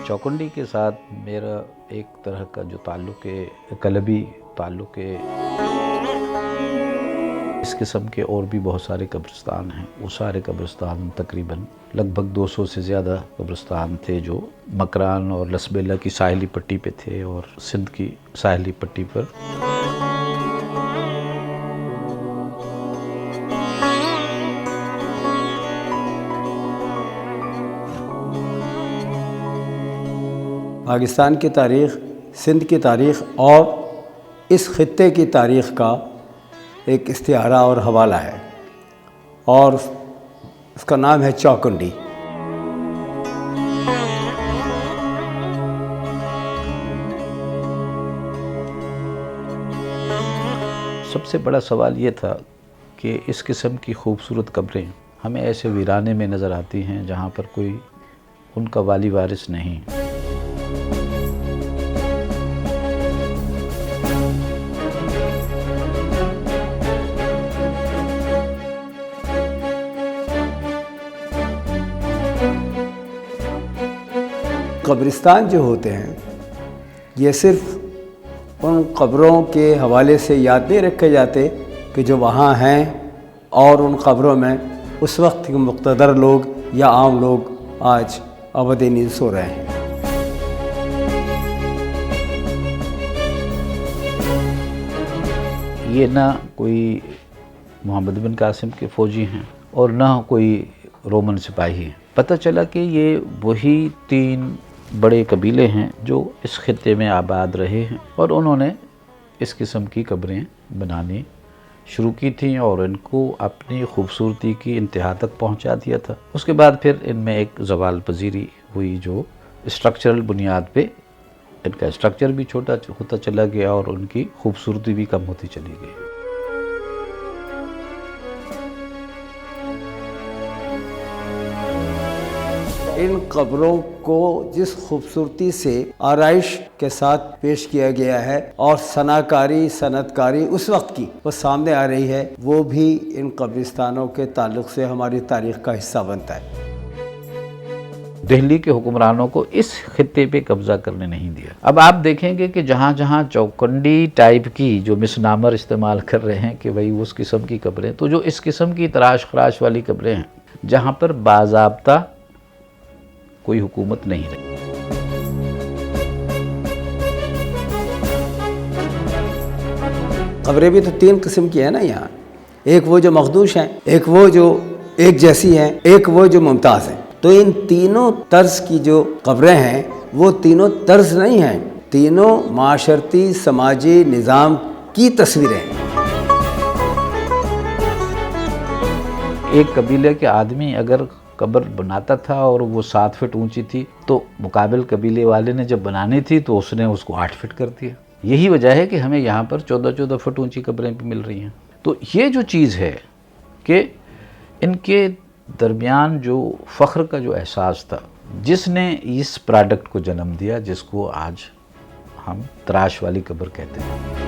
चौकुंडी के साथ मेरा एक तरह का जो ताल्लुक़ है, कलबी ताल्लुक़ है। इस किस्म के और भी बहुत सारे कब्रिस्तान हैं। वो सारे कब्रिस्तान तकरीबन लगभग 200 से ज़्यादा कब्रिस्तान थे जो मकरान और लसबेला की साहिली पट्टी पे थे और सिंध की साहिली पट्टी पर। पाकिस्तान की तारीख़, सिंध की तारीख़ और इस ख़ित्ते की तारीख़ का एक इस्तिआरा और हवाला है और उसका नाम है चौकुंडी। सबसे बड़ा सवाल ये था कि इस किस्म की खूबसूरत कब्रें हमें ऐसे वीराने में नज़र आती हैं जहाँ पर कोई उनका वाली वारिस नहीं। कब्रिस्तान जो होते हैं ये सिर्फ़ उन क़ब्रों के हवाले से याद नहीं रखे जाते कि जो वहाँ हैं और उन क़ब्रों में उस वक्त के मुक़्तदर लोग या आम लोग आज अबदी नींद सो रहे हैं। ये ना कोई मोहम्मद बिन कासिम के फ़ौजी हैं और ना कोई रोमन सिपाही हैं। पता चला कि ये वही 3 बड़े कबीले हैं जो इस खित्ते में आबाद रहे हैं और उन्होंने इस किस्म की कब्रें बनानी शुरू की थी और इनको अपनी खूबसूरती की इंतहा तक पहुंचा दिया था। उसके बाद फिर इनमें एक ज़वाल पजीरी हुई जो स्ट्रक्चरल बुनियाद पे इनका स्ट्रक्चर भी छोटा होता चला गया और उनकी खूबसूरती भी कम होती चली गई। इन कब्रों को जिस खूबसूरती से आराइश के साथ पेश किया गया है और सनाकारी सनतकारी उस वक्त की वो सामने आ रही है, वो भी इन कब्रिस्तानों के ताल्लुक़ से हमारी तारीख़ का हिस्सा बनता है। दिल्ली के हुक्मरानों को इस खित्ते पे कब्ज़ा करने नहीं दिया। अब आप देखेंगे कि जहाँ जहाँ चौकुंडी टाइप की जो मिसनामर इस्तेमाल कर रहे हैं कि भाई उस किस्म की कब्रें, तो जो इस किस्म की तराश खराश वाली कब्रें हैं जहाँ पर बाज़ाब्ता कोई हुकूमत नहीं रही। कब्रें भी तो 3 किस्म की है ना यहाँ, एक वो जो मखदूश हैं, एक वो जो एक जैसी हैं, एक वो जो मुमताज़ हैं। तो इन तीनों तर्ज की जो कब्रें हैं वो तीनों तर्ज नहीं हैं, तीनों माशरती समाजी निज़ाम की तस्वीरें हैं। एक कबीले के आदमी अगर कब्र बनाता था और वो 7 फीट ऊंची थी तो मुकाबिल कबीले वाले ने जब बनानी थी तो उसने उसको 8 फीट कर दिया। यही वजह है कि हमें यहाँ पर 14-14 फुट ऊंची कब्रें भी मिल रही हैं। तो ये जो चीज़ है कि इनके दरमियान जो फ़ख्र का जो एहसास था, जिसने इस प्रोडक्ट को जन्म दिया जिसको आज हम तराश वाली कब्र कहते हैं।